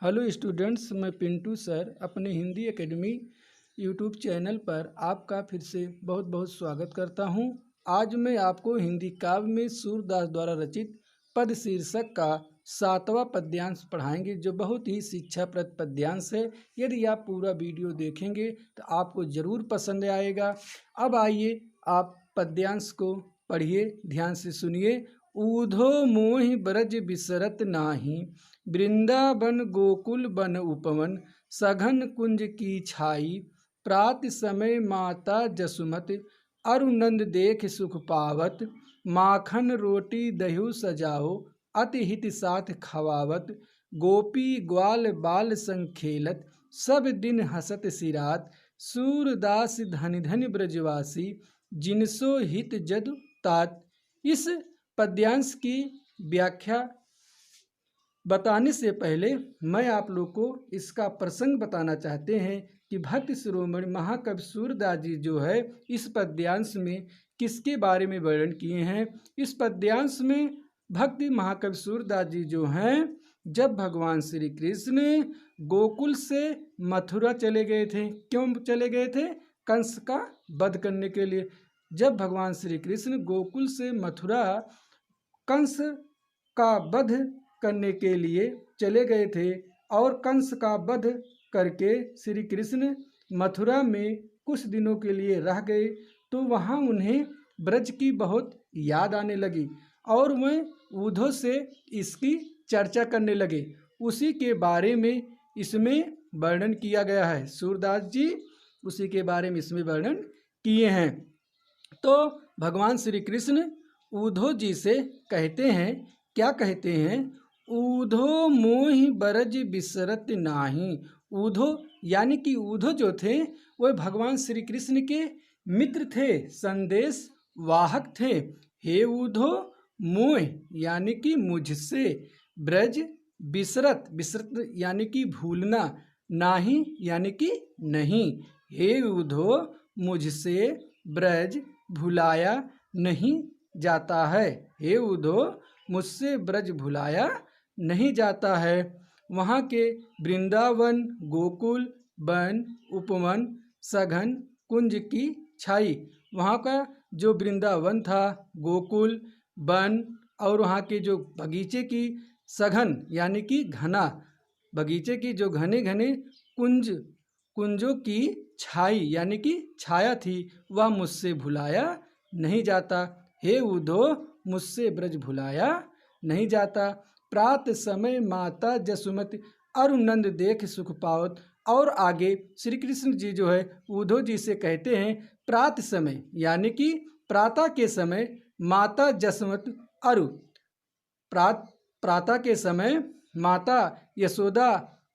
Hello students, मैं Pintu sir अपने Hindi academy YouTube channel पर आपका फिर से बहुत बहुत स्वागत करता हूं। आज मैं आपको हिंदी काव्य में सूरदास द्वारा रचित पद शीर्षक का 7वां पद्यांश पढ़ाएंगे, जो बहुत ही शिक्षाप्रद पद्यांश है। यदि आप पूरा वीडियो देखेंगे तो आपको ज़रूर पसंद आएगा। अब आइए आप पद्यांश को पढ़िए, ध्यान से सुनिए। ऊधो मोहि ब्रज बिसरत नाही, वृंदावन गोकुल बन उपवन, सघन कुंज की छाई, प्रात समय माता जसुमति, अरुनंद देख सुख पावत, माखन रोटी दह्यु सजाओ, अति हित साथ खवावत, गोपी ग्वाल बाल संग खेलत, सब दिन हसत सिरात, सूरदास धनि धनि ब्रजवासी, जिनसो हित जदु तात। इस पद्यांश की व्याख्या बताने से पहले मैं आप लोग को इसका प्रसंग बताना चाहते हैं कि भक्त शिरोमणि महाकवि सूरदास जी जो है इस पद्यांश में किसके बारे में वर्णन किए हैं। इस पद्यांश में भक्त महाकवि सूरदास जी जो हैं, जब भगवान श्री कृष्ण गोकुल से मथुरा चले गए थे। क्यों चले गए थे? कंस का वध करने के लिए। जब भगवान श्री कृष्ण गोकुल से मथुरा कंस का वध करने के लिए चले गए थे और कंस का वध करके श्री कृष्ण मथुरा में कुछ दिनों के लिए रह गए, तो वहाँ उन्हें ब्रज की बहुत याद आने लगी और वह ऊधो से इसकी चर्चा करने लगे। उसी के बारे में इसमें वर्णन किया गया है। सूरदास जी उसी के बारे में इसमें वर्णन किए हैं। तो भगवान श्री कृष्ण ऊधो जी से कहते हैं, क्या कहते हैं? ऊधो मोहि ब्रज बिसरत नाही। ऊधो यानी कि ऊधो जो थे वह भगवान श्री कृष्ण के मित्र थे, संदेश वाहक थे। हे ऊधो मोह यानी कि मुझसे, ब्रज बिसरत, बिसरत यानी कि भूलना, नाही यानी कि नहीं। हे ऊधो मुझसे ब्रज भुलाया नहीं जाता है। हे ऊधो मुझसे ब्रज भुलाया नहीं जाता है। वहाँ के वृंदावन गोकुल वन उपवन सघन कुंज की छाई, वहाँ का जो वृंदावन था, गोकुल वन और वहाँ के जो बगीचे की सघन यानी कि घना, बगीचे की जो घने घने कुंजों की छाई यानी कि छाया थी, वह मुझसे भुलाया नहीं जाता। हे ऊधो मुझसे ब्रज भुलाया नहीं जाता। प्रात समय माता जसुमति, अरुनंद देख सुख पावत। और आगे श्री कृष्ण जी जो है ऊधो जी से कहते हैं, प्रात समय यानी कि प्रातः के समय, माता जसुमति अरु, प्रातः के समय माता यशोदा,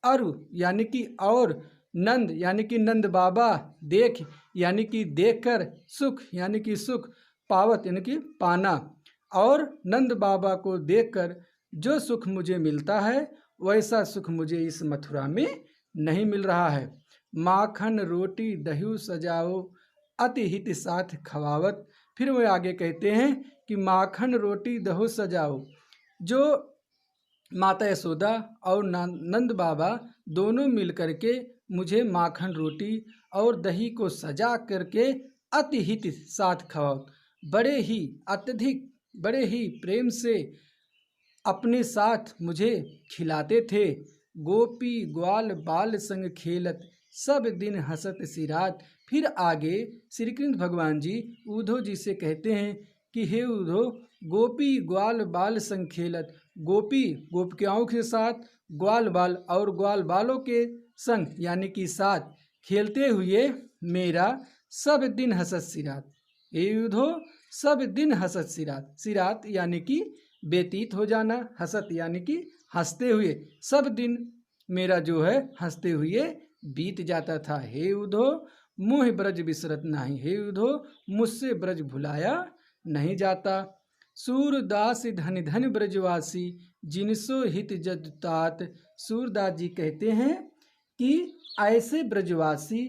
अरु यानी कि और, नंद यानी कि नंद बाबा, देख यानी कि देखकर, सुख यानी कि सुख, पावत यानी कि पाना। और नंद बाबा को देखकर जो सुख मुझे मिलता है वैसा सुख मुझे इस मथुरा में नहीं मिल रहा है। माखन रोटी दह्यु सजाओ, अति हित साथ खवावत। फिर वो आगे कहते हैं कि माखन रोटी दह्यु सजाओ, जो माता यशोदा और नंद बाबा दोनों मिल करके मुझे माखन रोटी और दही को सजा करके अति हित साथ खवाओ, बड़े ही अत्यधिक बड़े ही प्रेम से अपने साथ मुझे खिलाते थे। गोपी ग्वाल बाल संग खेलत, सब दिन हसत सिरात। फिर आगे श्री कृष्ण भगवान जी ऊधो जी से कहते हैं कि हे ऊधो, गोपी ग्वाल बाल संग खेलत, गोपी गोपिकाओं के साथ, ग्वाल बाल और ग्वाल बालों के संग यानी कि साथ खेलते हुए मेरा सब दिन हसत सिरात। हे ऊधो सब दिन हसत सिरात, सिरात यानी कि व्यतीत हो जाना, हसत यानी कि हंसते हुए, सब दिन मेरा जो है हंसते हुए बीत जाता था। हे ऊधो मोह ब्रज बिसरत नाही, हे ऊधो मुझसे ब्रज भुलाया नहीं जाता। सूरदास धनि धनि ब्रजवासी, जिनसो हित जदु तात। सूरदास जी कहते हैं कि ऐसे ब्रजवासी,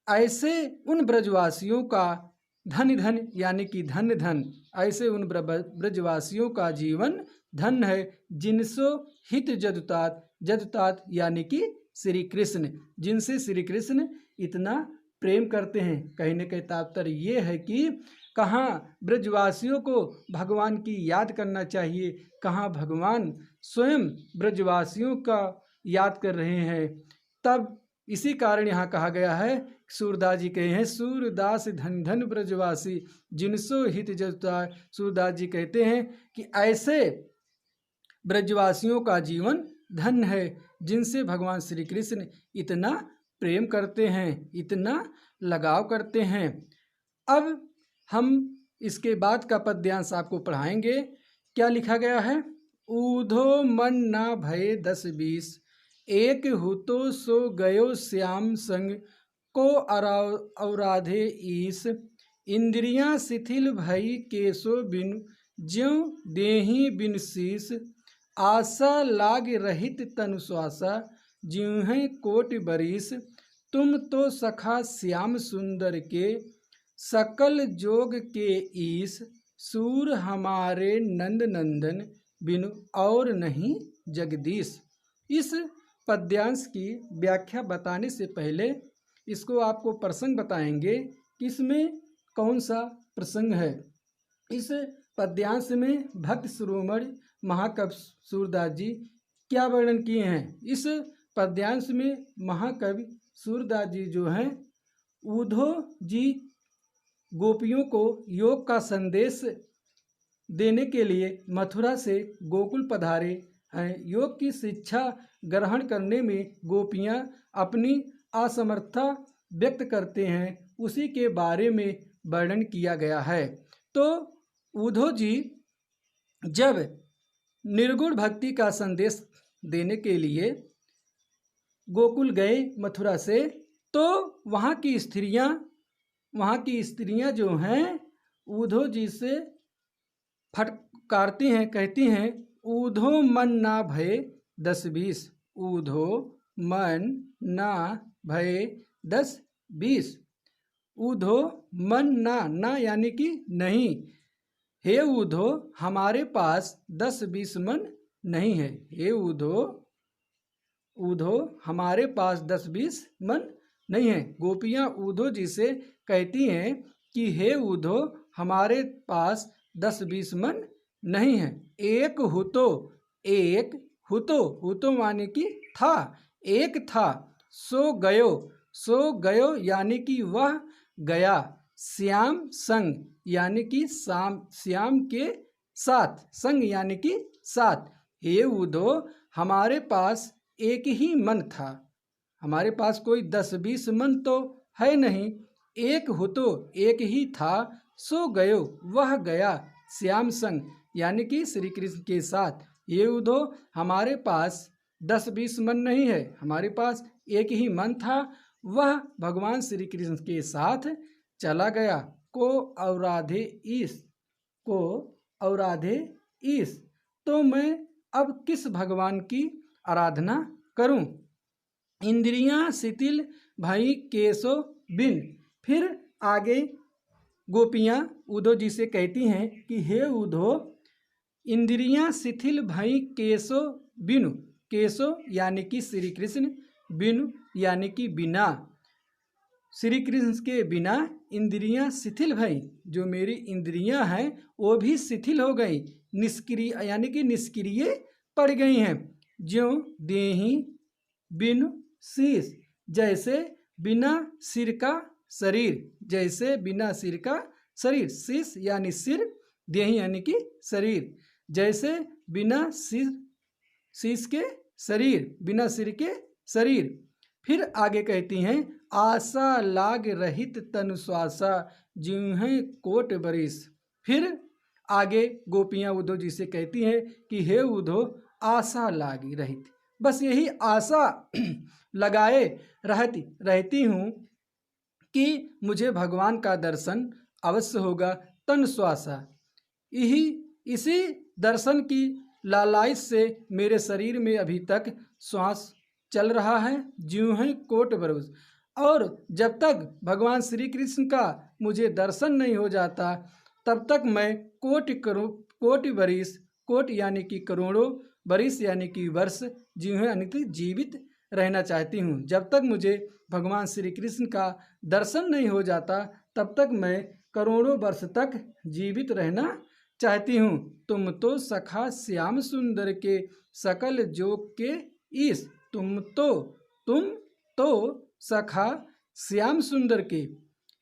ऐसे उन ब्रजवासियों का धन धन यानी कि धन धन, ऐसे उन ब्रजवासियों का जीवन धन है, जिनसो हित जदुतात, जदुतात यानी कि श्री कृष्ण, जिनसे श्री कृष्ण इतना प्रेम करते हैं। कहने का तात्पर्य ये है कि कहाँ ब्रजवासियों को भगवान की याद करना चाहिए, कहाँ भगवान स्वयं ब्रजवासियों का याद कर रहे हैं। तब इसी कारण यहाँ कहा गया है, सूरदास जी कहे हैं, सूरदास धन धन ब्रजवासी जिनसो हित जजुता। सूरदास जी कहते हैं कि ऐसे ब्रजवासियों का जीवन धन है जिनसे भगवान श्री कृष्ण इतना प्रेम करते हैं, इतना लगाव करते हैं। अब हम इसके बाद का पद्यांश आपको पढ़ाएंगे। क्या लिखा गया है? ऊधो मन ना भये 10-20, एक हुतो सो गयो श्याम संग, को औराधे ईस। इंद्रियां शिथिल भई केसो बिनु, ज्यों देहि बिन शीस। आशा लाग रहित तनु श्वासा, ज्यों कोटि बरिस। तुम तो सखा श्याम सुंदर के, सकल जोग के ईस। सूर हमारे नंद नंदन, बिनु और नहीं जगदीश। इस पद्यांश की व्याख्या बताने से पहले इसको आपको प्रसंग बताएंगे कि इसमें कौन सा प्रसंग है। इस पद्यांश में भक्त शिरोमणि महाकवि सूरदास जी क्या वर्णन किए हैं। इस पद्यांश में महाकवि सूरदास जी जो हैं, ऊधो जी गोपियों को योग का संदेश देने के लिए मथुरा से गोकुल पधारे हैं। योग की शिक्षा ग्रहण करने में गोपियां अपनी असमर्थता व्यक्त करते हैं, उसी के बारे में वर्णन किया गया है। तो ऊधो जी जब निर्गुण भक्ति का संदेश देने के लिए गोकुल गए मथुरा से, तो वहाँ की स्त्रियां जो हैं ऊधो जी से फटकारती हैं, कहती हैं, ऊधो मन ना भये 10-20। ऊधो मन ना भये 10-20। ऊधो मन ना यानी कि नहीं, हे ऊधो हमारे पास 10-20 मन नहीं है। हे ऊधो हमारे पास 10-20 मन नहीं है। गोपियाँ ऊधो जी से कहती हैं कि हे ऊधो हमारे पास 10-20 मन नहीं है। एक हुतो माने कि था, एक था। सो गयो यानी कि वह गया। श्याम संग यानी कि श्याम के साथ, संग यानी कि साथ। हे ऊधो हमारे पास एक ही मन था, हमारे पास कोई 10-20 मन तो है नहीं। एक हुतो एक ही था, सो गयो वह गया, श्याम संग यानी कि श्री कृष्ण के साथ। ये ऊधो हमारे पास 10-20 मन नहीं है, हमारे पास एक ही मन था, वह भगवान श्री कृष्ण के साथ चला गया। को औराधे ईस। तो मैं अब किस भगवान की आराधना करूं? इंद्रियां शिथिल भई केसो बिन। फिर आगे गोपियां ऊधो जी से कहती हैं कि हे ऊधो, इंद्रियां शिथिल भई केसो बिनु। केसो यानी कि श्री कृष्ण, बिनु यानी कि बिना। श्री कृष्ण के बिना इंद्रियां शिथिल भई, जो मेरी इंद्रियां हैं वो भी शिथिल हो गई, निष्क्रिय यानी कि निष्क्रिय पड़ गई हैं। ज्यों देहि बिनु शीस, जैसे बिना सिर का शरीर, जैसे बिना सिर का शरीर। शीस यानी सिर, देहि यानी कि शरीर, जैसे बिना शीस के शरीर, बिना सिर के शरीर। फिर आगे कहती हैं, आशा लाग रहित तनु श्वासा, ज्यों कोट बरिस। फिर आगे गोपियां ऊधो जी से कहती हैं कि हे ऊधो आशा लागी रहित, बस यही आशा लगाए रहती हूँ कि मुझे भगवान का दर्शन अवश्य होगा। तन श्वासा, इसी दर्शन की लालाइश से मेरे शरीर में अभी तक श्वास चल रहा है। ज्यों है कोट बरस, और जब तक भगवान श्री कृष्ण का मुझे दर्शन नहीं हो जाता तब तक मैं कोटि बरिस, कोट यानी कि करोड़ों बरिस यानी कि वर्ष जीऊँ यानी कि जीवित रहना चाहती हूँ। जब तक मुझे भगवान श्री कृष्ण का दर्शन नहीं हो जाता तब तक मैं करोड़ों वर्ष तक जीवित रहना चाहती हूँ। तुम तो सखा श्याम सुंदर के सकल जोग के ईश। तुम तो सखा श्याम सुंदर के,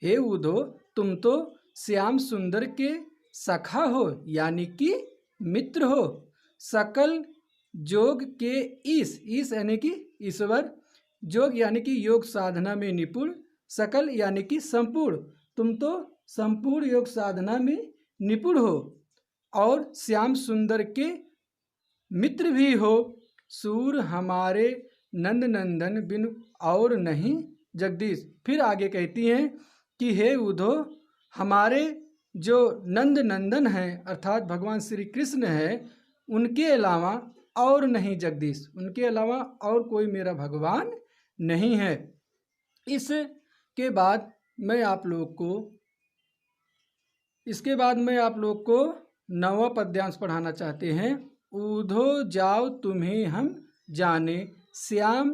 हे उद्धव तुम तो श्याम सुंदर के सखा हो यानी कि मित्र हो। सकल जोग के ईश यानी कि ईश्वर, जोग यानी कि योग साधना में निपुण, सकल यानी कि संपूर्ण। तुम तो संपूर्ण योग साधना में निपुण हो और श्याम सुंदर के मित्र भी हो। सूर हमारे नंद नंदन बिन और नहीं जगदीश। फिर आगे कहती हैं कि हे उद्धव हमारे जो नंद नंदन हैं अर्थात भगवान श्री कृष्ण हैं उनके अलावा और नहीं जगदीश, उनके अलावा और कोई मेरा भगवान नहीं है। इसके बाद मैं आप लोग को 9वां पद्यांश पढ़ाना चाहते हैं। ऊधो जाओ तुम्हें हम जाने श्याम,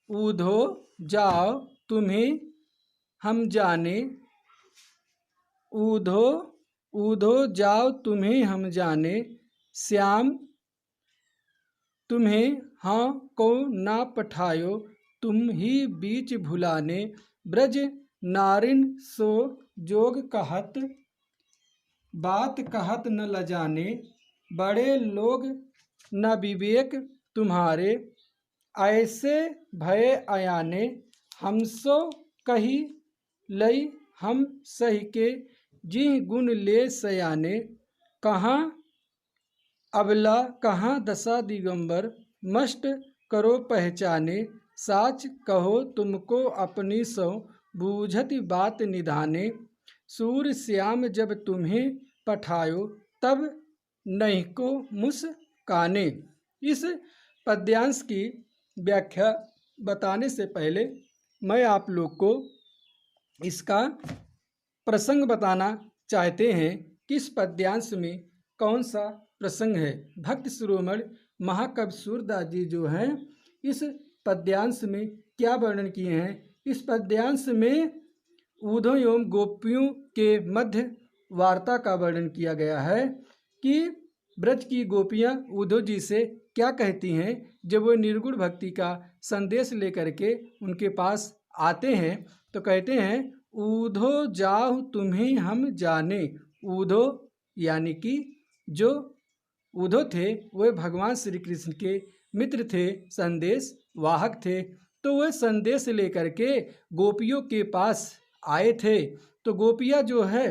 ऊधो जाओ तुम्हें हम जाने, ऊधो जाओ तुम्हें हम जाने श्याम, तुम्हें हाँ को ना पठायो तुम ही बीच भुलाने। ब्रज नारिन सो जोग कहत बात कहत न लजाने, बड़े लोग न विवेक तुम्हारे ऐसे भय अयाने। हमसो कही लई हम सही के जी गुण ले सयाने, कहाँ अबला कहाँ दशा दिगंबर मस्ट करो पहचाने। साच कहो तुमको अपनी सो बूझत बात निधाने, सूर श्याम जब तुम्हें पठायो तब नहीं को मुस्काने। इस पद्यांश की व्याख्या बताने से पहले मैं आप लोग को इसका प्रसंग बताना चाहते हैं कि इस पद्यांश में कौन सा प्रसंग है। भक्त शिरोमणि महाकवि सूरदास जी जो हैं इस पद्यांश में क्या वर्णन किए हैं। इस पद्यांश में उद्धव एवं गोपियों के मध्य वार्ता का वर्णन किया गया है कि ब्रज की गोपियाँ उद्धव जी से क्या कहती हैं जब वो निर्गुण भक्ति का संदेश लेकर के उनके पास आते हैं। तो कहते हैं उद्धव जाओ तुम्हें हम जाने। उद्धव यानी कि जो उद्धव थे वह भगवान श्री कृष्ण के मित्र थे, संदेश वाहक थे। तो वह संदेश लेकर के गोपियों के पास आए थे। तो गोपियाँ जो है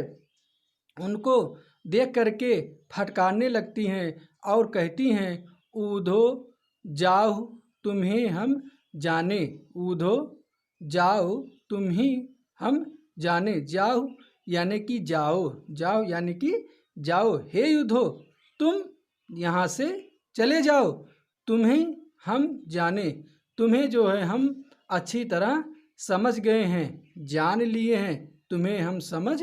उनको देख करके फटकारने लगती हैं और कहती हैं उद्धव जाओ तुम्हें हम जाने, उद्धव जाओ तुम्हें हम जाने। जाओ यानी कि जाओ, जाओ यानी कि जाओ, हे उद्धव तुम यहाँ से चले जाओ, तुम्हें हम जाने। तुम्हें जो है हम अच्छी तरह समझ गए हैं, जान लिए हैं, तुम्हें हम समझ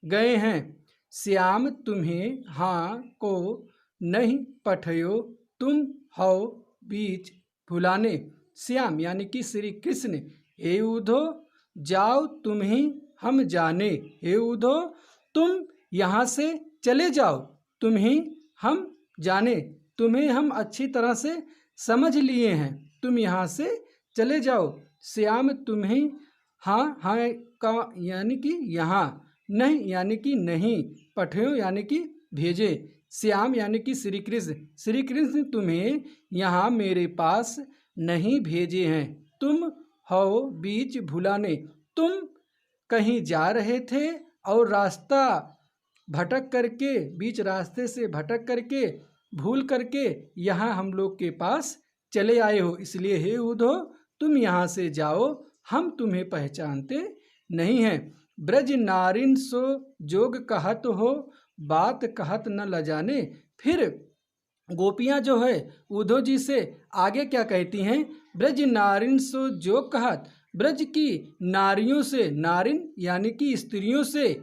गए हैं। श्याम तुम्हें हाँ को नहीं पठयो तुम हो बीच भुलाने। श्याम यानी कि श्री कृष्ण, हे उद्धव जाओ तुम्हें हम जाने, हे उद्धव तुम यहाँ से चले जाओ, तुम्हें हम जाने, तुम्हें हम अच्छी तरह से समझ लिए हैं, तुम यहाँ से चले जाओ। श्याम तुम्हें हाँ हाँ का यानी कि यहाँ, नहीं यानी कि नहीं, पठयो यानी कि भेजे। श्याम यानी कि श्री कृष्ण, श्री कृष्ण तुम्हें यहाँ मेरे पास नहीं भेजे हैं। तुम हो बीच भुलाने, तुम कहीं जा रहे थे और रास्ता भटक करके, बीच रास्ते से भटक करके, भूल करके यहाँ हम लोग के पास चले आए हो। इसलिए हे उद्धव तुम यहाँ से जाओ, हम तुम्हें पहचानते नहीं हैं। ब्रज नारिन सो जोग कहत हो बात कहत न लजाने। फिर गोपियाँ जो है उद्धव जी से आगे क्या कहती हैं, ब्रज नारिन सो जोग कहत, ब्रज की नारियों से, नारिन यानी कि स्त्रियों से,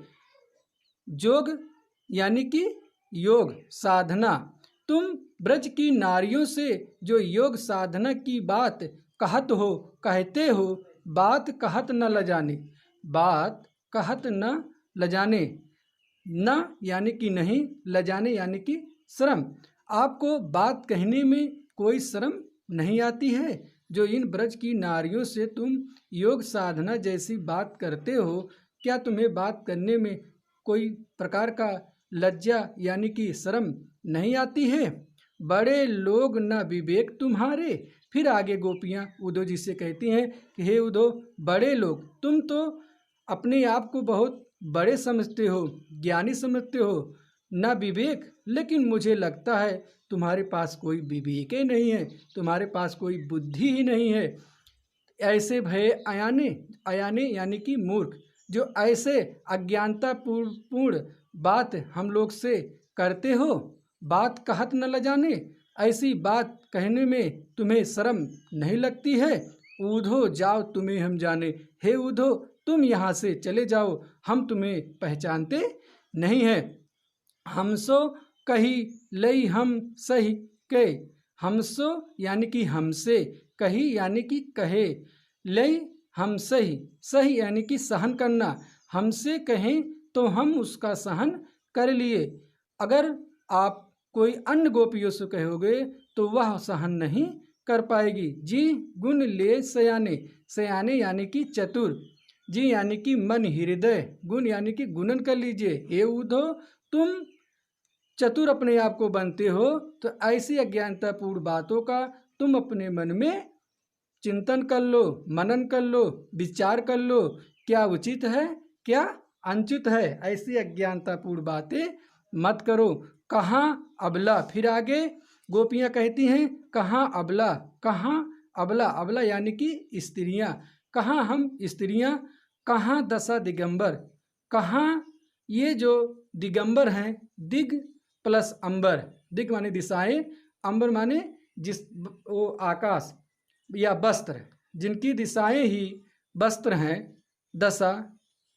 जोग यानी कि योग साधना, तुम ब्रज की नारियों से जो योग साधना की बात कहत हो, कहते हो, बात कहत न लजाने, बात कहत न लजाने, न यानी कि नहीं, लजाने यानी कि शर्म, आपको बात कहने में कोई शर्म नहीं आती है। जो इन ब्रज की नारियों से तुम योग साधना जैसी बात करते हो, क्या तुम्हें बात करने में कोई प्रकार का लज्जा यानी कि शर्म नहीं आती है? बड़े लोग न विवेक तुम्हारे। फिर आगे गोपियाँ उद्धव जी से कहती हैं कि हे उद्धव, बड़े लोग, तुम तो अपने आप को बहुत बड़े समझते हो, ज्ञानी समझते हो, न विवेक, लेकिन मुझे लगता है तुम्हारे पास कोई विवेक ही नहीं है, तुम्हारे पास कोई बुद्धि ही नहीं है। ऐसे भय अयाने, अयाने यानी कि मूर्ख, जो ऐसे अज्ञानता पूर्ण बात हम लोग से करते हो, बात कहत न लजाने, ऐसी बात कहने में तुम्हें शर्म नहीं लगती है? ऊधो जाओ तुम्हें हम जाने, हे ऊधो तुम यहाँ से चले जाओ, हम तुम्हें पहचानते नहीं हैं। हमसो कही लई हम सही के, हमसो यानी कि हमसे, कही यानी कि कहे, लई हम सही, सही यानी कि सहन करना, हमसे कहें तो हम उसका सहन कर लिए। अगर आप कोई अन्य गोपियों से कहोगे तो वह सहन नहीं कर पाएगी। जी गुण ले सयाने, सयाने यानी कि चतुर, जी यानी कि मन हृदय, गुण यानी कि गुणन कर लीजिए। हे उद्धो, तुम चतुर अपने आप को बनते हो, तो ऐसी अज्ञानतापूर्ण बातों का तुम अपने मन में चिंतन कर लो, मनन कर लो, विचार कर लो, क्या उचित है क्या अनुचित है, ऐसी अज्ञानतापूर्ण बातें मत करो। कहाँ अबला, फिर आगे गोपियाँ कहती हैं कहाँ अबला, कहाँ अबला, अबला यानी कि स्त्रियाँ, कहाँ हम स्त्रियाँ, कहाँ दशा दिगंबर, कहाँ ये जो दिगंबर हैं, दिग प्लस अंबर, दिग माने दिशाएं, अंबर माने जिस वो आकाश या वस्त्र, जिनकी दिशाएं ही वस्त्र हैं, दशा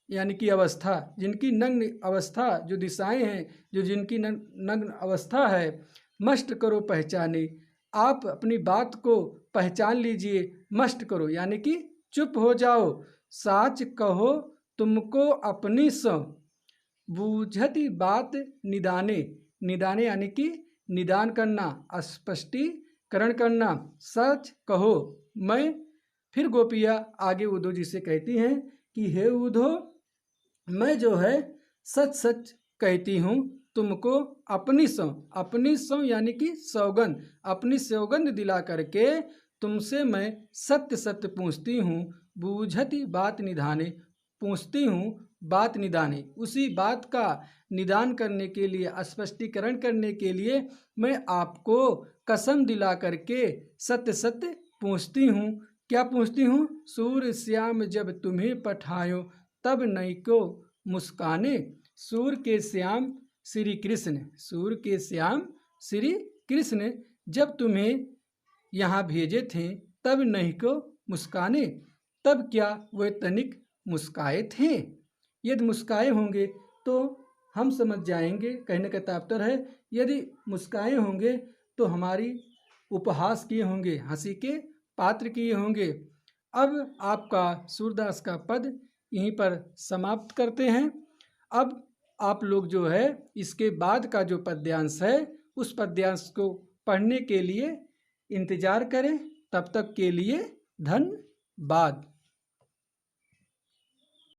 यानी कि अवस्था, जिनकी नग्न अवस्था जो दिशाएं हैं, जो जिनकी नग्न अवस्था है, मष्ट करो पहचाने, आप अपनी बात को पहचान लीजिए, मष्ट करो यानी कि चुप हो जाओ, साच कहो तुमको अपनी सो, बूझती बात निदाने, निदाने यानी कि निदान करना, स्पष्टीकरण करना, सच कहो। मैं फिर गोपियाँ आगे उद्धव जी से कहती हैं कि हे उद्धव, मैं जो है सच सच कहती हूँ तुमको अपनी सौ, अपनी सौ यानी कि सौगंध, अपनी सौगंध दिला करके तुमसे मैं सत्य सत्य पूछती हूँ, बूझती बात निधाने, पूछती हूँ बात निदाने, उसी बात का निदान करने के लिए, स्पष्टीकरण करने के लिए मैं आपको कसम दिला करके सत्य सत्य पूछती हूँ। क्या पूछती हूँ? सूर्य श्याम जब तुम्हें पठायो तब नहीं को मुस्काने, सूर्य के श्याम श्री कृष्ण, सूर्य के श्याम श्री कृष्ण जब तुम्हें यहाँ भेजे थे तब नहीं को मुस्काने, तब क्या वे तनिक मुस्काए थे? यदि मुस्काए होंगे तो हम समझ जाएंगे, कहने का तात्पर्य है यदि मुस्काए होंगे तो हमारी उपहास किए होंगे, हंसी के पात्र किए होंगे। अब आपका सूरदास का पद यहीं पर समाप्त करते हैं। अब आप लोग जो है इसके बाद का जो पद्यांश है उस पद्यांश को पढ़ने के लिए इंतज़ार करें। तब तक के लिए धन्यवाद।